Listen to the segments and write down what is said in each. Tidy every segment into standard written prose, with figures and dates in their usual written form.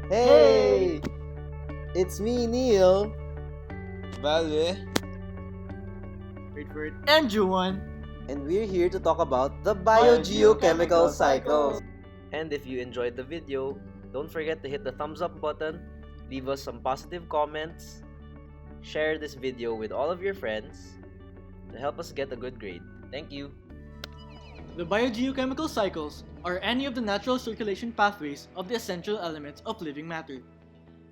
Hey! It's me, Neil. Valle. Wait for it. And Juwan. And we're here to talk about the Biogeochemical biogeochemical cycle. cycle. And if you enjoyed the video, don't forget to hit the thumbs up button, leave us some positive comments, share this video with all of your friends to help us get a good grade. Thank you. The biogeochemical cycles are any of the natural circulation pathways of the essential elements of living matter.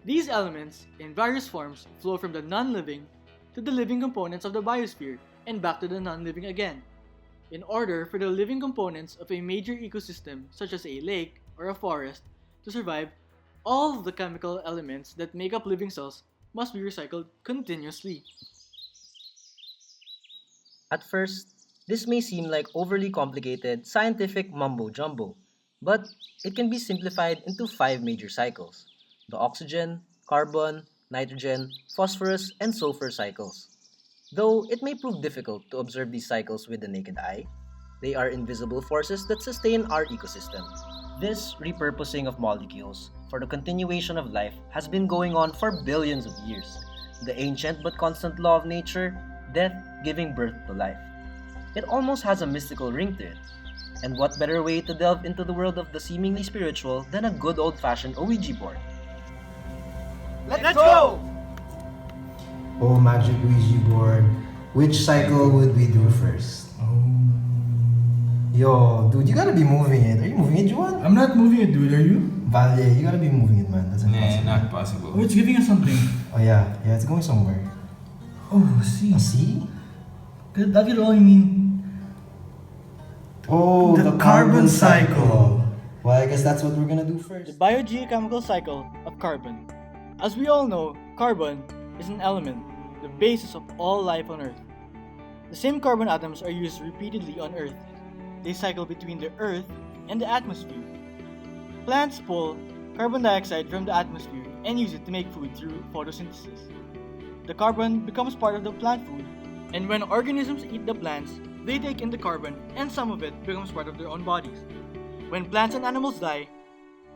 These elements, in various forms, flow from the non-living to the living components of the biosphere and back to the non-living again. In order for the living components of a major ecosystem, such as a lake or a forest, to survive, all of the chemical elements that make up living cells must be recycled continuously. At first, this may seem like overly complicated scientific mumbo jumbo, but it can be simplified into 5 major cycles: the oxygen, carbon, nitrogen, phosphorus, and sulfur cycles. Though it may prove difficult to observe these cycles with the naked eye, they are invisible forces that sustain our ecosystem. This repurposing of molecules for the continuation of life has been going on for billions of years. The ancient but constant law of nature, death giving birth to life. It almost has a mystical ring to it. And what better way to delve into the world of the seemingly spiritual than a good old-fashioned Ouija board? Let's go! Oh, magic Ouija board. Which cycle would we do first? Yo, dude, you gotta be moving it. Are you moving it, Juwan? I'm not moving it, dude. Are you? Valle, you gotta be moving it, man. That's Nah, impossible. not possible. Oh, it's giving us something. Oh, yeah. Yeah, it's going somewhere. Oh, see. See? That could only mean Oh, The the, carbon carbon cycle. cycle. Well, I guess that's what we're gonna do The first. biogeochemical cycle of carbon. As we all know, carbon is an element, the basis of all life on Earth. The same carbon atoms are used repeatedly on Earth. They cycle between the Earth and the atmosphere. Plants pull carbon dioxide from the atmosphere and use it to make food through photosynthesis. The carbon becomes part of the plant food, and when organisms eat the plants, they take in the carbon and some of it becomes part of their own bodies. When plants and animals die,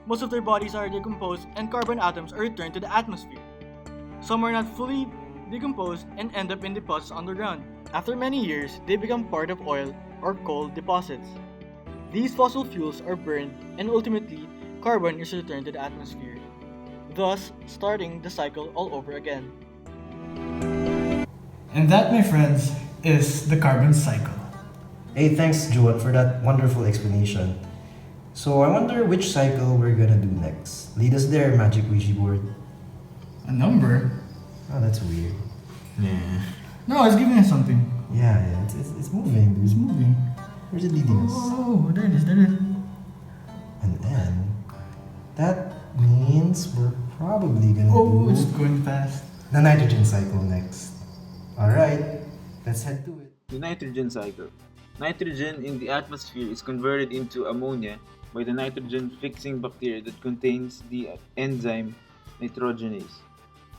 most of their bodies are decomposed and carbon atoms are returned to the atmosphere. Some are not fully decomposed and end up in deposits underground. After many years, they become part of oil or coal deposits. These fossil fuels are burned and ultimately carbon is returned to the atmosphere, thus starting the cycle all over again. And that, my friends, is the carbon cycle. Hey, thanks, Juwan, for that wonderful explanation. So, I wonder which cycle we're gonna do next. Lead us there, magic Ouija board. A number? Oh, that's weird. Yeah. No, it's giving us something. Yeah, it's moving, dude. It's moving. Where's it leading us? Oh, there it is, there it is. And then, that means we're probably gonna Oh, it's do going fast. the nitrogen cycle next. Alright, let's head to it. The nitrogen cycle. Nitrogen in the atmosphere is converted into ammonia by the nitrogen-fixing bacteria that contains the enzyme nitrogenase.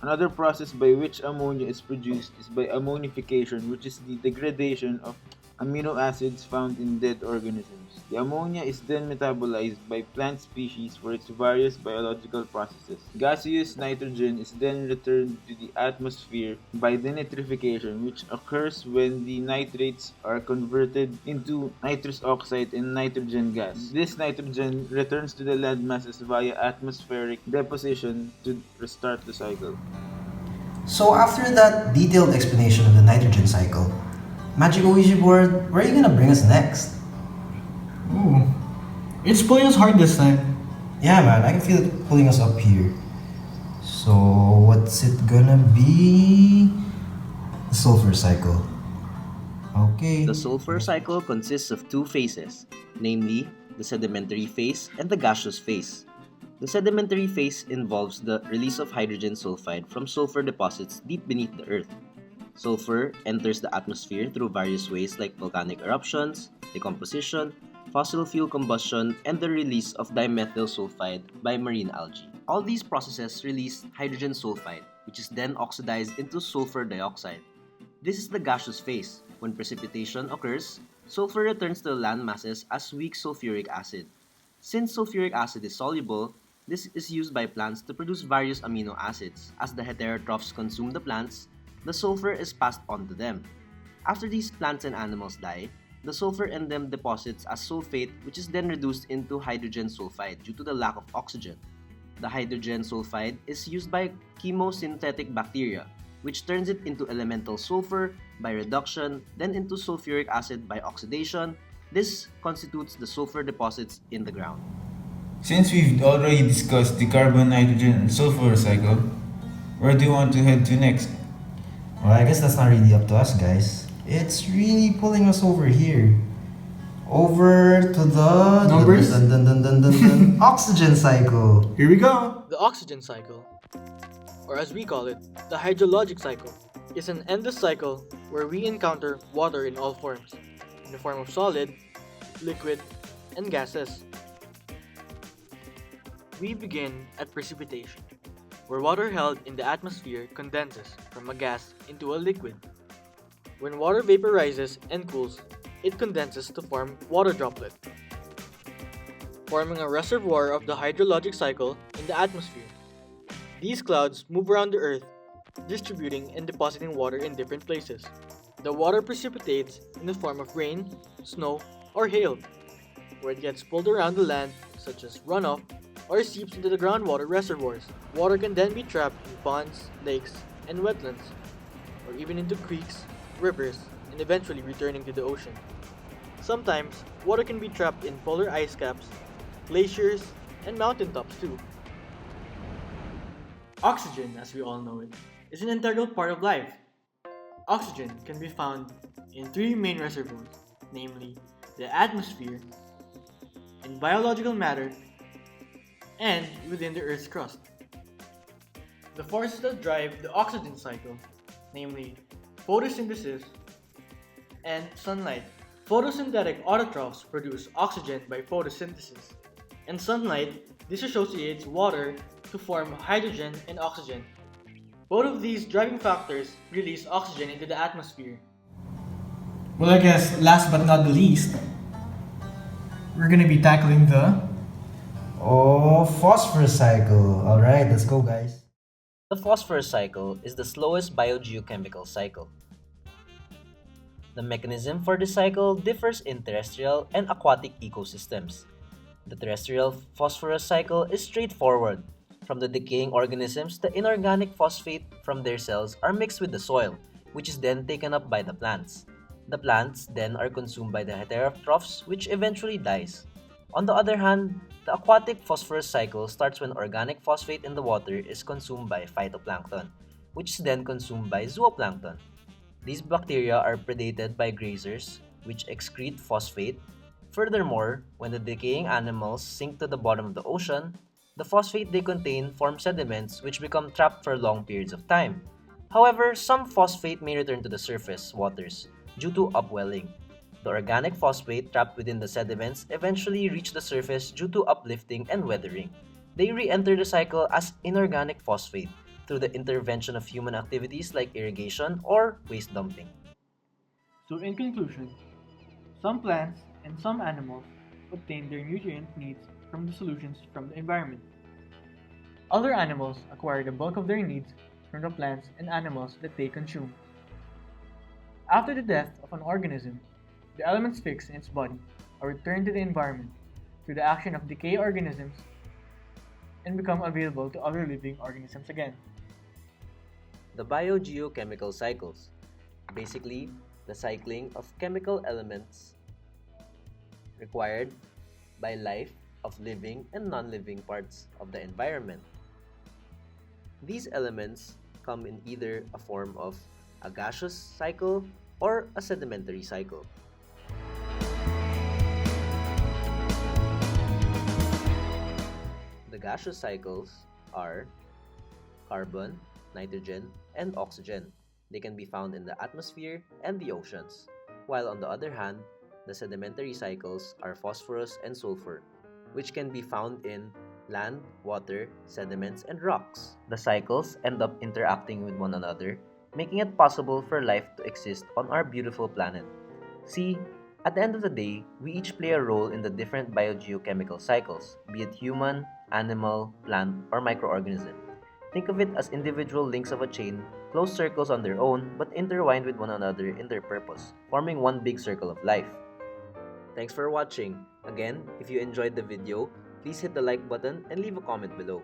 Another process by which ammonia is produced is by ammonification, which is the degradation of amino acids found in dead organisms. The ammonia is then metabolized by plant species for its various biological processes. Gaseous nitrogen is then returned to the atmosphere by denitrification, which occurs when the nitrates are converted into nitrous oxide and nitrogen gas. This nitrogen returns to the land masses via atmospheric deposition to restart the cycle. So after that detailed explanation of the nitrogen cycle, Magic Ouija board, where are you gonna bring us next? Ooh. It's pulling us hard this time. Yeah, man, I can feel it pulling us up here. So what's it gonna be? The sulfur cycle. Okay. The sulfur cycle consists of 2 phases, namely the sedimentary phase and the gaseous phase. The sedimentary phase involves the release of hydrogen sulfide from sulfur deposits deep beneath the earth. Sulfur enters the atmosphere through various ways like volcanic eruptions, decomposition, fossil fuel combustion, and the release of dimethyl sulfide by marine algae. All these processes release hydrogen sulfide, which is then oxidized into sulfur dioxide. This is the gaseous phase. When precipitation occurs, sulfur returns to the land masses as weak sulfuric acid. Since sulfuric acid is soluble, This is used by plants to produce various amino acids. As the heterotrophs consume the plants, the sulfur is passed on to them. After these plants and animals die, the sulfur in them deposits as sulfate, which is then reduced into hydrogen sulfide due to the lack of oxygen. The hydrogen sulfide is used by chemosynthetic bacteria, which turns it into elemental sulfur by reduction, then into sulfuric acid by oxidation. This constitutes the sulfur deposits in the ground. Since we've already discussed the carbon, nitrogen, and sulfur cycle, where do you want to head to next? Well, I guess that's not really up to us, guys. It's really pulling us over here. Over to the Numbers? oxygen cycle. Here we go. The oxygen cycle, or as we call it, the hydrologic cycle, is an endless cycle where we encounter water in all forms, in the form of solid, liquid, and gases. We begin at precipitation, where water held in the atmosphere condenses from a gas into a liquid. When water vaporizes and cools, it condenses to form water droplet, forming a reservoir of the hydrologic cycle in the atmosphere. These clouds move around the earth, distributing and depositing water in different places. The water precipitates in the form of rain, snow, or hail, where it gets pulled around the land, such as runoff, or seeps into the groundwater reservoirs. Water can then be trapped in ponds, lakes, and wetlands, or even into creeks, rivers, and eventually returning to the ocean. Sometimes, water can be trapped in polar ice caps, glaciers, and mountaintops too. Oxygen, as we all know it, is an integral part of life. Oxygen can be found in three main reservoirs, namely the atmosphere, in biological matter, and within the Earth's crust. The forces that drive the oxygen cycle, namely photosynthesis and sunlight. Photosynthetic autotrophs produce oxygen by photosynthesis, and sunlight disassociates water to form hydrogen and oxygen. Both of these driving factors release oxygen into the atmosphere. Well, I guess last but not the least, we're gonna be tackling the Phosphorus cycle. Alright, let's go, guys. The phosphorus cycle is the slowest biogeochemical cycle. The mechanism for this cycle differs in terrestrial and aquatic ecosystems. The terrestrial phosphorus cycle is straightforward. From the decaying organisms, the inorganic phosphate from their cells are mixed with the soil, which is then taken up by the plants. The plants then are consumed by the heterotrophs, which eventually dies. On the other hand, the aquatic phosphorus cycle starts when organic phosphate in the water is consumed by phytoplankton, which is then consumed by zooplankton. These bacteria are predated by grazers, which excrete phosphate. Furthermore, when the decaying animals sink to the bottom of the ocean, the phosphate they contain form sediments which become trapped for long periods of time. However, some phosphate may return to the surface waters due to upwelling. The organic phosphate trapped within the sediments eventually reach the surface due to uplifting and weathering. They re-enter the cycle as inorganic phosphate through the intervention of human activities like irrigation or waste dumping. So, in conclusion, some plants and some animals obtain their nutrient needs from the solutions from the environment. Other animals acquire the bulk of their needs from the plants and animals that they consume. After the death of an organism, the elements fixed in its body are returned to the environment through the action of decay organisms and become available to other living organisms again. The biogeochemical cycles, basically the cycling of chemical elements required by life of living and non-living parts of the environment. These elements come in either a form of a gaseous cycle or a sedimentary cycle. The gaseous cycles are carbon, nitrogen, and oxygen. They can be found in the atmosphere and the oceans. While on the other hand, the sedimentary cycles are phosphorus and sulfur, which can be found in land, water, sediments, and rocks. The cycles end up interacting with one another, making it possible for life to exist on our beautiful planet. See, at the end of the day, we each play a role in the different biogeochemical cycles, be it human, animal, plant, or microorganism. Think of it as individual links of a chain, closed circles on their own, but intertwined with one another in their purpose, forming one big circle of life. Thanks for watching. Again, if you enjoyed the video, please hit the like button and leave a comment below.